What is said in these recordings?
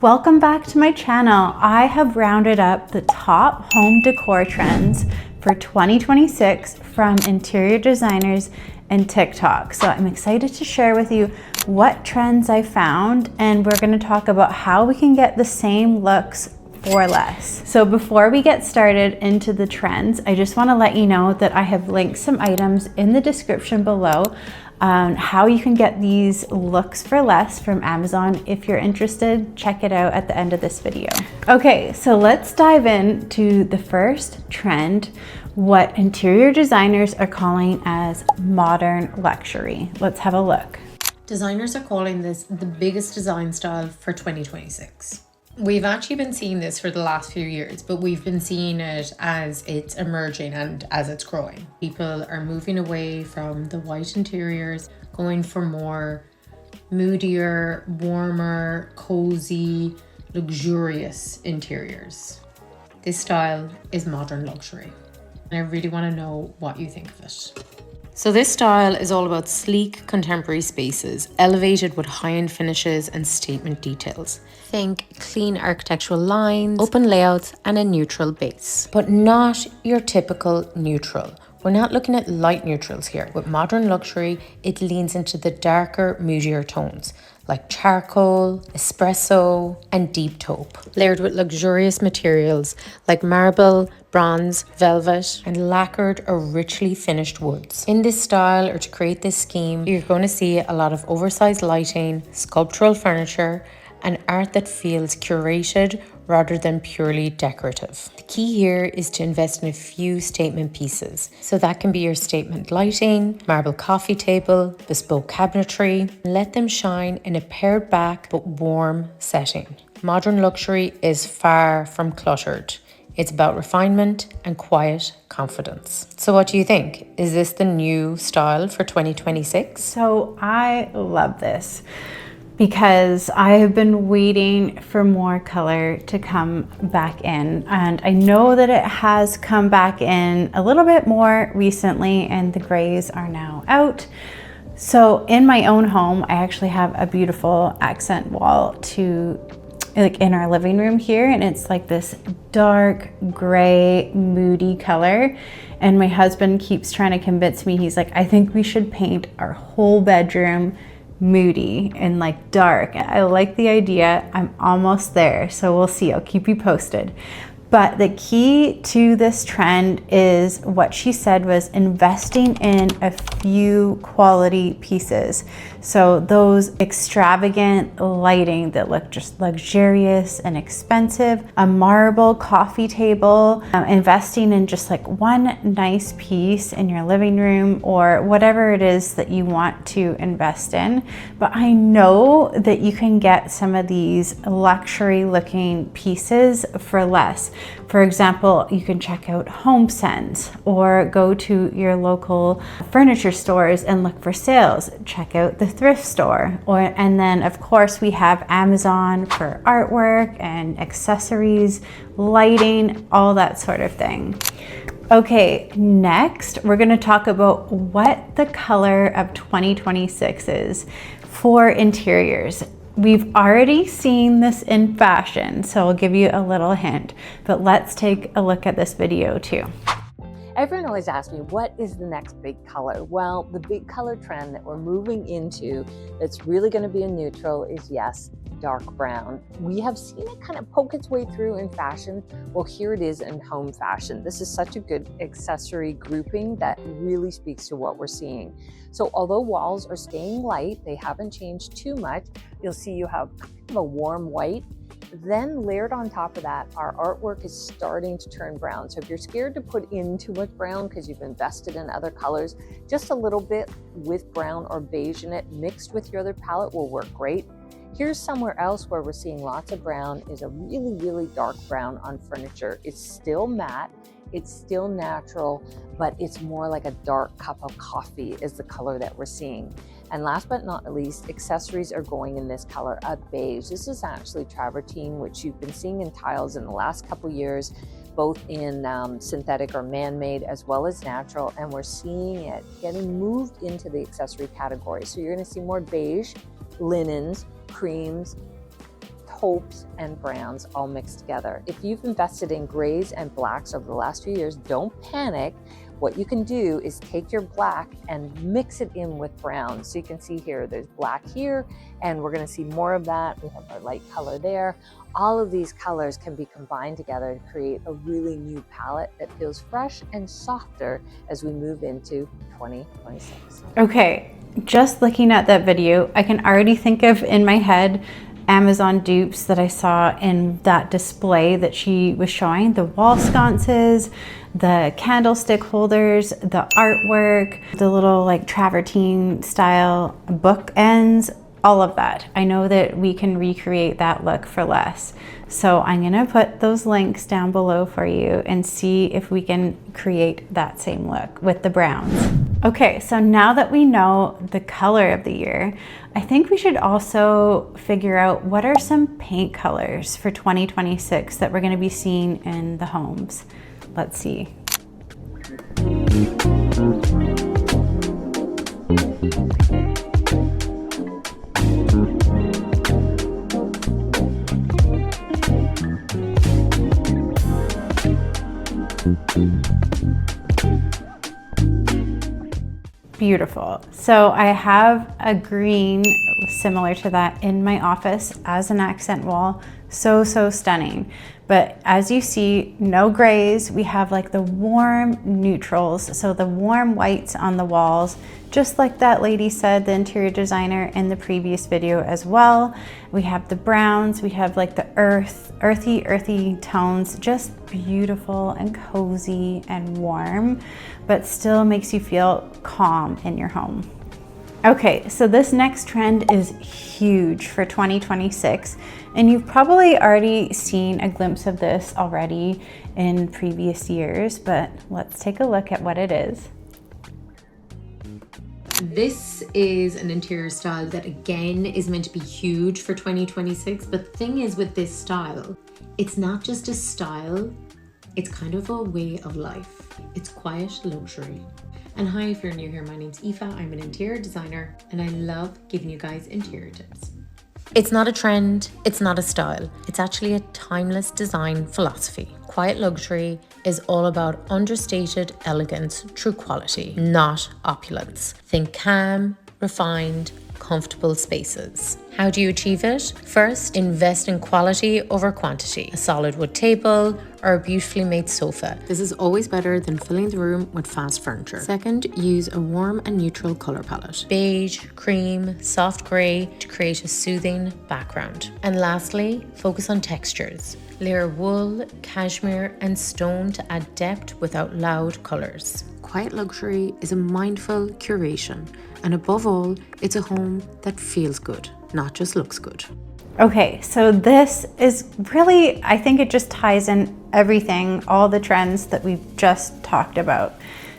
Welcome back to my channel. I have rounded up the top home decor trends for 2026 from interior designers and TikTok. So I'm excited to share with you what trends I found, and we're going to talk about how we can get the same looks for less. So before we get started into the trends, I just want to let you know that I have linked some items in the description below on how you can get these looks for less from Amazon. If you're interested, check it out at the end of this video. Okay, so let's dive into the first trend, what interior designers are calling as modern luxury. Let's have a look. Designers are calling this the biggest design style for 2026. We've actually been seeing this for the last few years, but we've been seeing it as it's emerging and as it's growing. People are moving away from the white interiors, going for more moodier, warmer, cozy, luxurious interiors. This style is modern luxury, and I really want to know what you think of it. So this style is all about sleek, contemporary spaces, elevated with high-end finishes and statement details. Think clean architectural lines, open layouts, and a neutral base. But not your typical neutral. We're not looking at light neutrals here. With modern luxury, it leans into the darker, moodier tones, like charcoal, espresso, and deep taupe, layered with luxurious materials like marble, bronze, velvet, and lacquered or richly finished woods. In this style, or to create this scheme, you're going to see a lot of oversized lighting, sculptural furniture, and art that feels curated rather than purely decorative. The key here is to invest in a few statement pieces. So that can be your statement lighting, marble coffee table, bespoke cabinetry, and let them shine in a pared back but warm setting. Modern luxury is far from cluttered. It's about refinement and quiet confidence. So what do you think? Is this the new style for 2026? So I love this because I have been waiting for more color to come back in, and I know that it has come back in a little bit more recently and the grays are now out. So in my own home, I actually have a beautiful accent wall in our living room here, and it's like this dark gray moody color, and my husband keeps trying to convince me. He's like, I think we should paint our whole bedroom moody and like dark. I like the idea. I'm almost there, so we'll see. I'll keep you posted. But the key to this trend is what she said was investing in a few quality pieces. So those extravagant lighting that look just luxurious and expensive, a marble coffee table, investing in just like one nice piece in your living room or whatever it is that you want to invest in. But I know that you can get some of these luxury looking pieces for less. For example, you can check out HomeSense or go to your local furniture stores and look for sales. Check out the thrift store. And then of course we have Amazon for artwork and accessories, lighting, all that sort of thing. Okay, next we're going to talk about what the color of 2026 is for interiors. We've already seen this in fashion, so I'll give you a little hint, but let's take a look at this video too. Everyone always asks me, what is the next big color? Well, the big color trend that we're moving into that's really going to be a neutral is, yes, dark brown. We have seen it kind of poke its way through in fashion. Well, here it is in home fashion. This is such a good accessory grouping that really speaks to what we're seeing. So although walls are staying light, they haven't changed too much. You'll see you have kind of a warm white. Then layered on top of that, our artwork is starting to turn brown. So if you're scared to put in too much brown because you've invested in other colors, just a little bit with brown or beige in it mixed with your other palette will work great. Here's somewhere else where we're seeing lots of brown is a really, really dark brown on furniture. It's still matte, it's still natural, but it's more like a dark cup of coffee is the color that we're seeing. And last but not least, accessories are going in this color, a beige. This is actually travertine, which you've been seeing in tiles in the last couple years, both in synthetic or man-made as well as natural. And we're seeing it getting moved into the accessory category. So you're gonna see more beige, linens, creams, taupes and browns all mixed together. If you've invested in grays and blacks over the last few years, don't panic. What you can do is take your black and mix it in with brown. So you can see here, there's black here, and we're gonna see more of that. We have our light color there. All of these colors can be combined together to create a really new palette that feels fresh and softer as we move into 2026. Okay, just looking at that video, I can already think of in my head Amazon dupes that I saw in that display that she was showing, the wall sconces, the candlestick holders, the artwork, the little like travertine style bookends, all of that. I know that we can recreate that look for less. So I'm gonna put those links down below for you and see if we can create that same look with the browns. Okay, so now that we know the color of the year, I think we should also figure out what are some paint colors for 2026 that we're gonna be seeing in the homes. Let's see. Beautiful. So I have a green similar to that in my office as an accent wall. So stunning. But as you see, no grays. We have like the warm neutrals. So the warm whites on the walls, just like that lady said, the interior designer in the previous video as well. We have the browns, we have like the earthy tones, just beautiful and cozy and warm, but still makes you feel calm in your home. Okay, so this next trend is huge for 2026, and you've probably already seen a glimpse of this already in previous years, but let's take a look at what it is. This is an interior style that again is meant to be huge for 2026, but the thing is with this style, it's not just a style, it's kind of a way of life. It's quiet luxury. And hi, if you're new here, my name's Aoife. I'm an interior designer and I love giving you guys interior tips. It's not a trend, it's not a style. It's actually a timeless design philosophy. Quiet luxury is all about understated elegance through quality, not opulence. Think calm, refined, comfortable spaces. How do you achieve it? First, invest in quality over quantity. A solid wood table or a beautifully made sofa. This is always better than filling the room with fast furniture. Second, use a warm and neutral color palette. Beige, cream, soft gray to create a soothing background. And lastly, focus on textures. Layer wool, cashmere, and stone to add depth without loud colors. Quiet luxury is a mindful curation, and above all, it's a home that feels good, not just looks good. Okay, so this is really, I think it just ties in everything, all the trends that we've just talked about.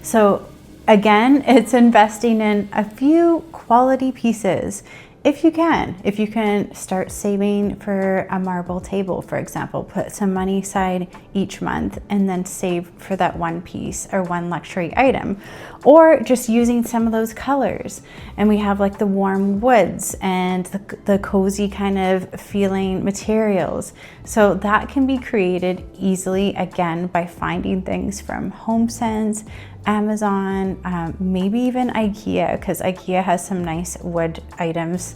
So again, it's investing in a few quality pieces. If you can start saving for a marble table, for example, put some money aside each month and then save for that one piece or one luxury item, or just using some of those colors. And we have like the warm woods and the cozy kind of feeling materials. So that can be created easily, again, by finding things from HomeSense, Amazon, maybe even IKEA, because IKEA has some nice wood items,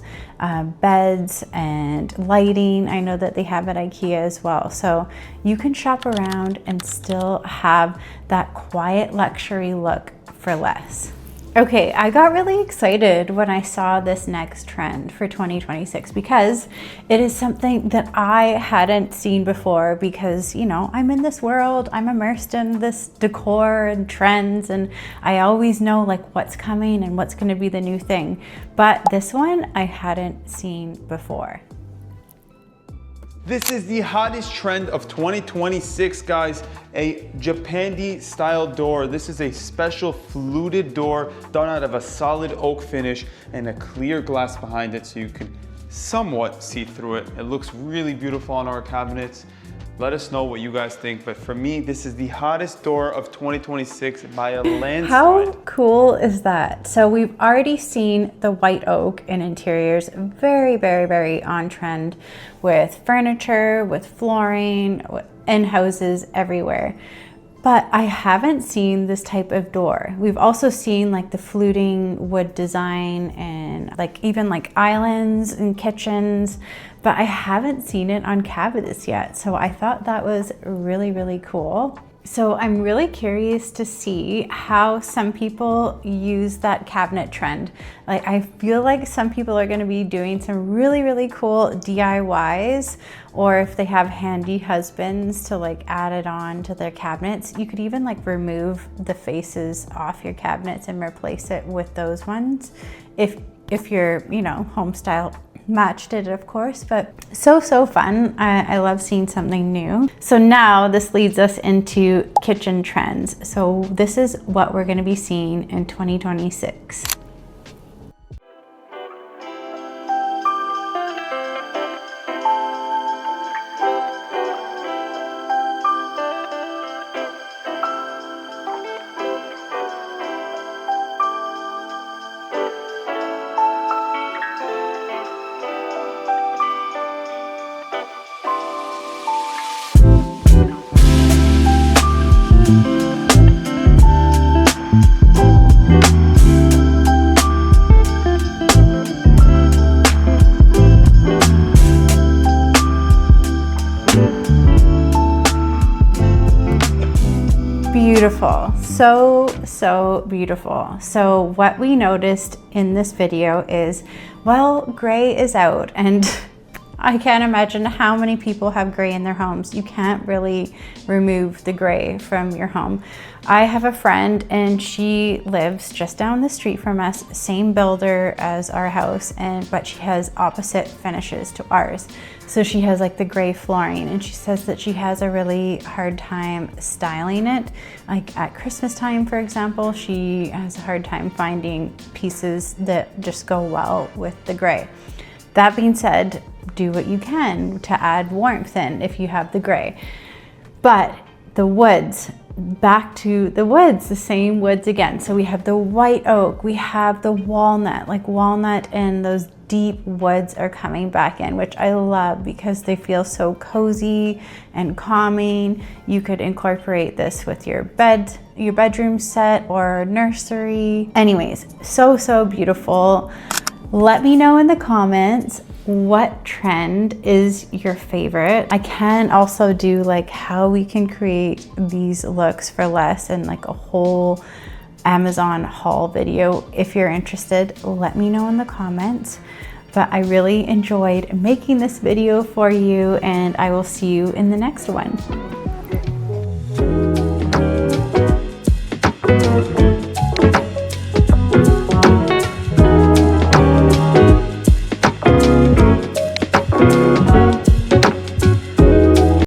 beds and lighting. I know that they have at IKEA as well. So you can shop around and still have that quiet luxury look for less. Okay, I got really excited when I saw this next trend for 2026 because it is something that I hadn't seen before because, you know, I'm in this world, I'm immersed in this decor and trends, and I always know like what's coming and what's going to be the new thing. But this one I hadn't seen before. This is the hottest trend of 2026, guys. A Japandi style door. This is a special fluted door done out of a solid oak finish and a clear glass behind it so you can somewhat see through it. It looks really beautiful on our cabinets. Let us know what you guys think. But for me, this is the hottest door of 2026 by a landslide. How cool is that? So we've already seen the white oak in interiors, very, very, very on trend with furniture, with flooring, in houses everywhere. But I haven't seen this type of door. We've also seen like the fluting wood design and like even like islands and kitchens, but I haven't seen it on cabinets yet. So I thought that was really, really cool. So I'm really curious to see how some people use that cabinet trend. Like I feel like some people are going to be doing some really, really cool DIYs, or if they have handy husbands to like add it on to their cabinets. You could even like remove the faces off your cabinets and replace it with those ones. If you're, you know, home style matched it, of course, but so fun. I love seeing something new. So now this leads us into kitchen trends. So this is what we're going to be seeing in 2026. Beautiful, so beautiful. So what we noticed in this video is, well, gray is out, and I can't imagine how many people have gray in their homes. You can't really remove the gray from your home. I have a friend and she lives just down the street from us, same builder as our house, but she has opposite finishes to ours. So she has like the gray flooring, and she says that she has a really hard time styling it. Like at Christmas time, for example, she has a hard time finding pieces that just go well with the gray. That being said, do what you can to add warmth in if you have the gray. But the woods, back to the woods, the same woods again. So we have the white oak, we have the walnut, like walnut and those deep woods are coming back in, which I love because they feel so cozy and calming. You could incorporate this with your bedroom set or nursery. Anyways, so beautiful. Let me know in the comments what trend is your favorite. I can also do like how we can create these looks for less and like a whole Amazon haul video. If you're interested, let me know in the comments. But I really enjoyed making this video for you, and I will see you in the next one.